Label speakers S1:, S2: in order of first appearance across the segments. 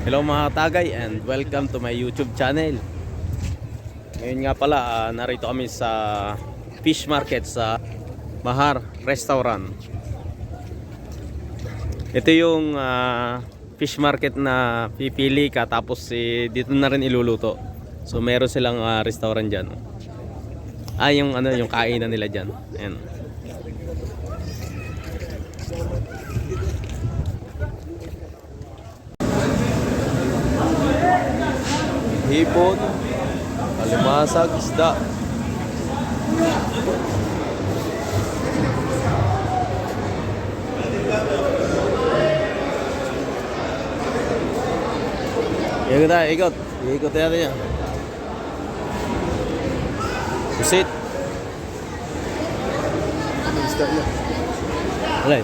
S1: Hello mga tagay and welcome to my YouTube channel. Ngayon nga pala, narito kami sa fish market sa Mahar Restaurant. Ito yung fish market na pipili ka tapos dito na rin iluluto. So meron silang restaurant dyan. Yung yung kainan nila dyan. Ayan. Hipon, alimasag, isda. Ikot tayo, ikot. Ikot natin yan. Pusit.
S2: Isda niya.
S1: Alay.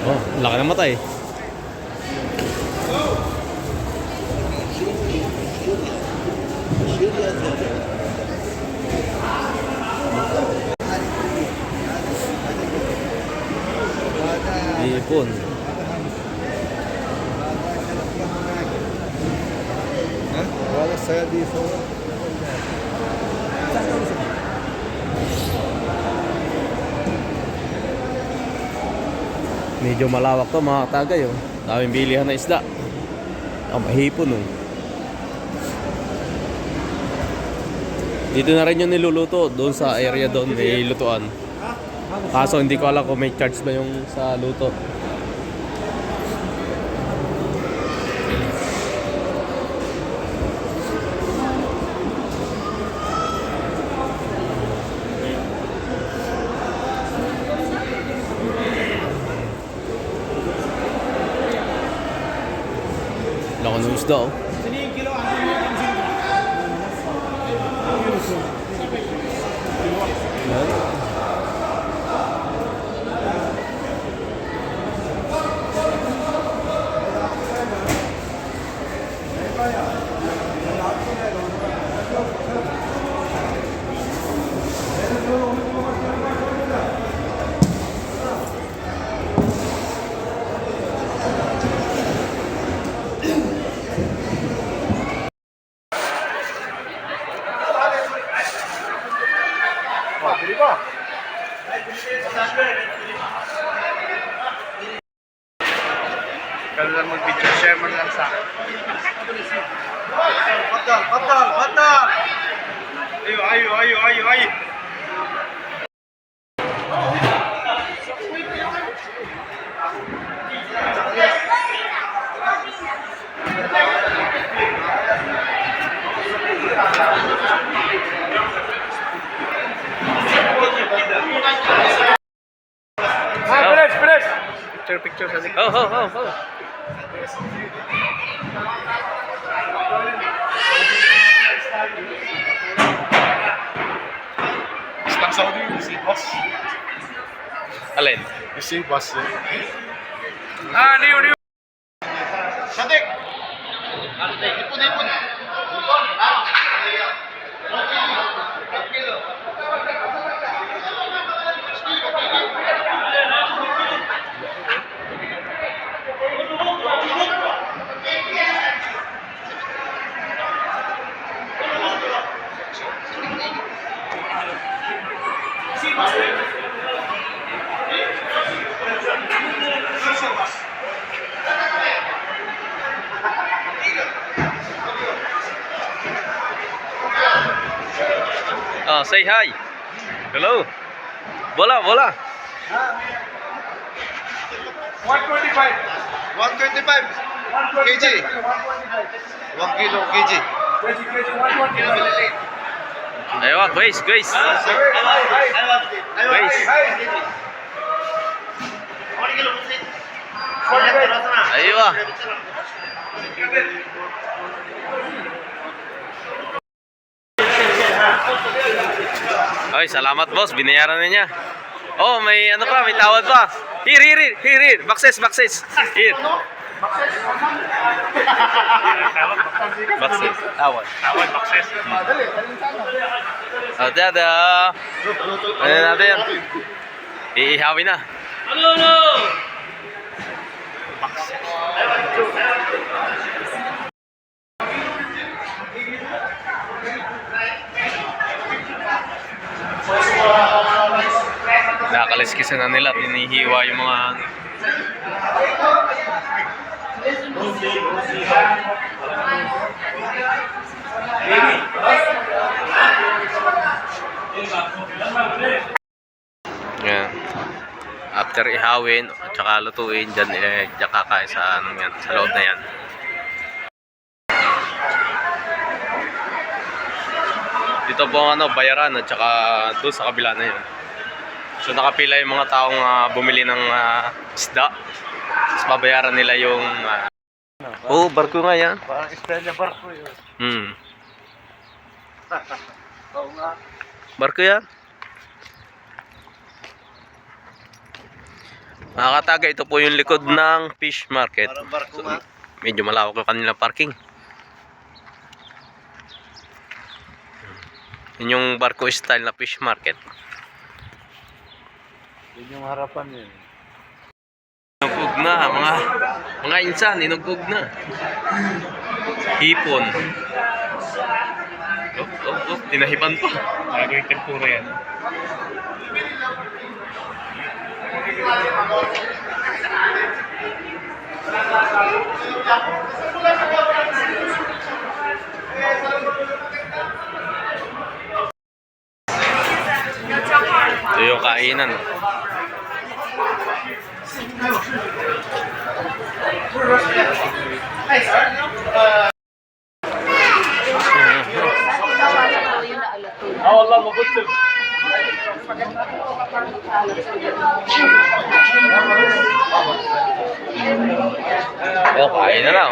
S1: Oh, laki ng mata eh. Hipon.
S2: Wala saya dito.
S1: Medyo malawak to mga tagay oh. Daming bilihan na isda. Mahipon oh. Dito na rin yung niluluto. Doon sa area doon may lutuan. Kaso hindi ko alam kung may charge ba yung sa luto. Lako ng isda oh.
S2: Bili ko. Kalau lang mag-video, share mo lang sa akin. Batal! Ayo. Finish! Picture sa likod.
S1: Oh.
S2: Stang Saudi, you see boss.
S1: Alin?
S2: You see boss. Niyo. Sadik! Ipon.
S1: Say hi. Hello. Bola.
S2: 125 kg. 1 kilo kg.
S1: Ayo, guys.
S2: Guys.
S1: Ayo. Ay, salamat boss, binayaran na niya. Oh, may may tawad pa. Here. Bakses. Here. Bakses. Tawad, bakses. Dada. Ano natin? Iihawin na. Bakses. Kinakaliskisan na nila at hinihiwa yung mga yan. After ihawin at saka lutuin dyan, dyan kakain sa, yan, sa loob na yan. Dito po ang bayaran at saka doon sa kabila na yun. So nakapila yung mga taong bumili ng isda. Tapos babayaran nila yung barko nga yan.
S2: Parang Estrella barko yun. Oo nga.
S1: Barko yan. Mga kataga, ito po yung likod ng fish market.
S2: Parang barko nga.
S1: Medyo malawak yung kanilang parking. Yun yung barko style na fish market.
S2: Yun yung harapan yun.
S1: Inugbog na, mga insan, inugbog na. Hipon. Tinahipan pa.
S2: Nagawing tempura yan.
S1: Ito yung kainan.
S2: والله مبسم.
S1: Kain na na.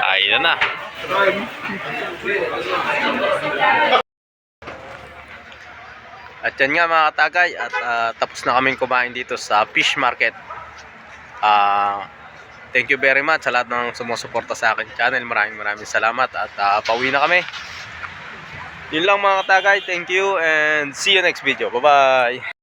S1: Kain na na. At yan nga mga katagay, at tapos na kaming kumain dito sa fish market. Thank you very much sa lahat ng sumusuporta sa akin channel. Maraming salamat at pauwi na kami. Yun lang mga katagay, thank you and see you next video. Bye bye.